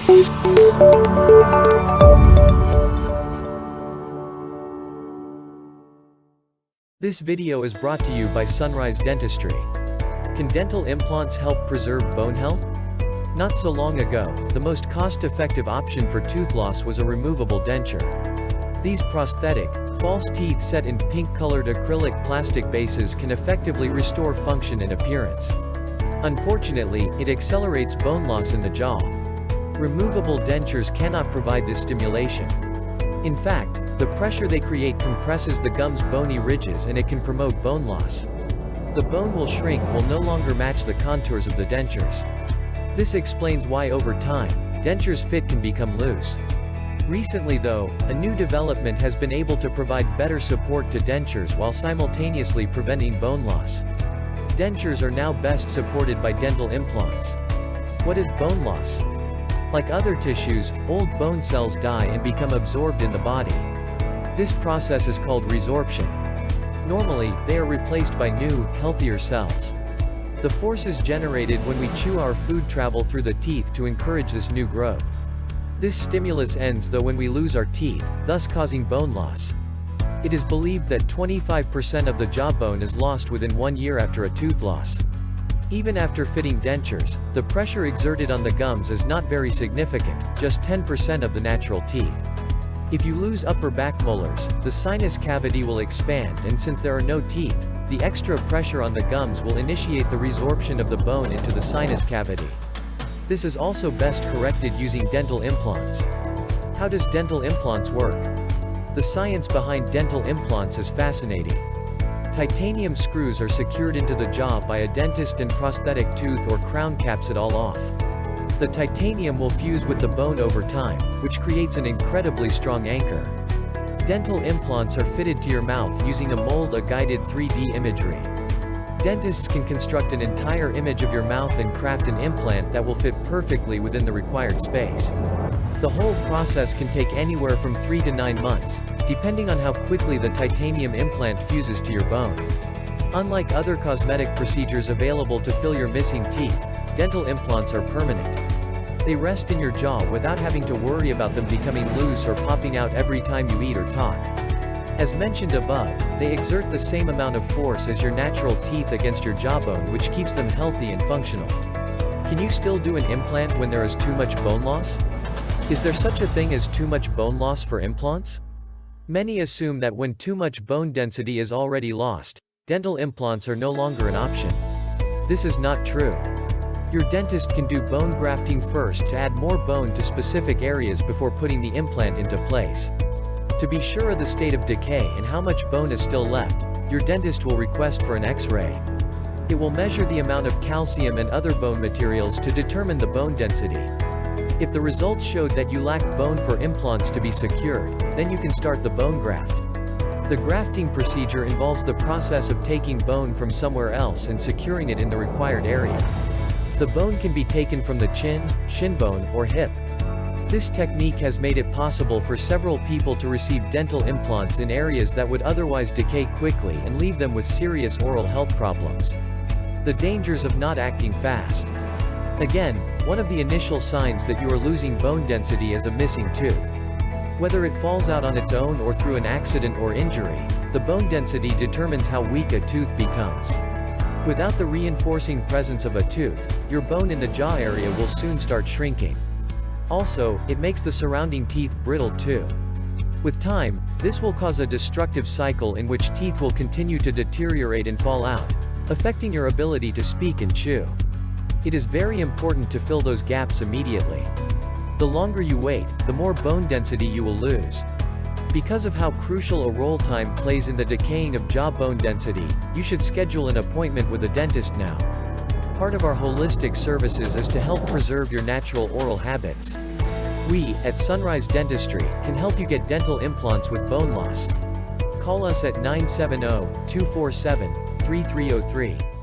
This video is brought to you by Sunrise Dentistry. Can dental implants help preserve bone health? Not so long ago, the most cost-effective option for tooth loss was a removable denture. These prosthetic, false teeth set in pink-colored acrylic plastic bases can effectively restore function and appearance. Unfortunately, it accelerates bone loss in the jaw. Removable dentures cannot provide this stimulation. In fact, the pressure they create compresses the gum's bony ridges and it can promote bone loss. The bone will shrink, will no longer match the contours of the dentures. This explains why over time, dentures' fit can become loose. Recently though, a new development has been able to provide better support to dentures while simultaneously preventing bone loss. Dentures are now best supported by dental implants. What is bone loss? Like other tissues, old bone cells die and become absorbed in the body. This process is called resorption. Normally, they are replaced by new, healthier cells. The forces generated when we chew our food travel through the teeth to encourage this new growth. This stimulus ends though when we lose our teeth, thus causing bone loss. It is believed that 25% of the jawbone is lost within 1 year after a tooth loss. Even after fitting dentures, the pressure exerted on the gums is not very significant, just 10% of the natural teeth. If you lose upper back molars, the sinus cavity will expand, and since there are no teeth, the extra pressure on the gums will initiate the resorption of the bone into the sinus cavity. This is also best corrected using dental implants. How does dental implants work? The science behind dental implants is fascinating. Titanium screws are secured into the jaw by a dentist and prosthetic tooth or crown caps it all off. The titanium will fuse with the bone over time, which creates an incredibly strong anchor. Dental implants are fitted to your mouth using a guided 3D imagery. Dentists can construct an entire image of your mouth and craft an implant that will fit perfectly within the required space. The whole process can take anywhere from 3 to 9 months, depending on how quickly the titanium implant fuses to your bone. Unlike other cosmetic procedures available to fill your missing teeth, dental implants are permanent. They rest in your jaw without having to worry about them becoming loose or popping out every time you eat or talk. As mentioned above, they exert the same amount of force as your natural teeth against your jawbone, which keeps them healthy and functional. Can you still do an implant when there is too much bone loss? Is there such a thing as too much bone loss for implants? Many assume that when too much bone density is already lost, dental implants are no longer an option. This is not true. Your dentist can do bone grafting first to add more bone to specific areas before putting the implant into place. To be sure of the state of decay and how much bone is still left, your dentist will request for an X-ray. It will measure the amount of calcium and other bone materials to determine the bone density. If the results showed that you lack bone for implants to be secured, then you can start the bone graft. The grafting procedure involves the process of taking bone from somewhere else and securing it in the required area. The bone can be taken from the chin, shin bone, or hip. This technique has made it possible for several people to receive dental implants in areas that would otherwise decay quickly and leave them with serious oral health problems. The dangers of not acting fast. Again, one of the initial signs that you are losing bone density is a missing tooth. Whether it falls out on its own or through an accident or injury, the bone density determines how weak a tooth becomes. Without the reinforcing presence of a tooth, your bone in the jaw area will soon start shrinking. Also, it makes the surrounding teeth brittle too. With time, this will cause a destructive cycle in which teeth will continue to deteriorate and fall out, affecting your ability to speak and chew. It is very important to fill those gaps immediately. The longer you wait, the more bone density you will lose. Because of how crucial a role time plays in the decaying of jaw bone density, you should schedule an appointment with a dentist now. Part of our holistic services is to help preserve your natural oral habits. We, at Sunrise Dentistry, can help you get dental implants with bone loss. Call us at 970-247-3303.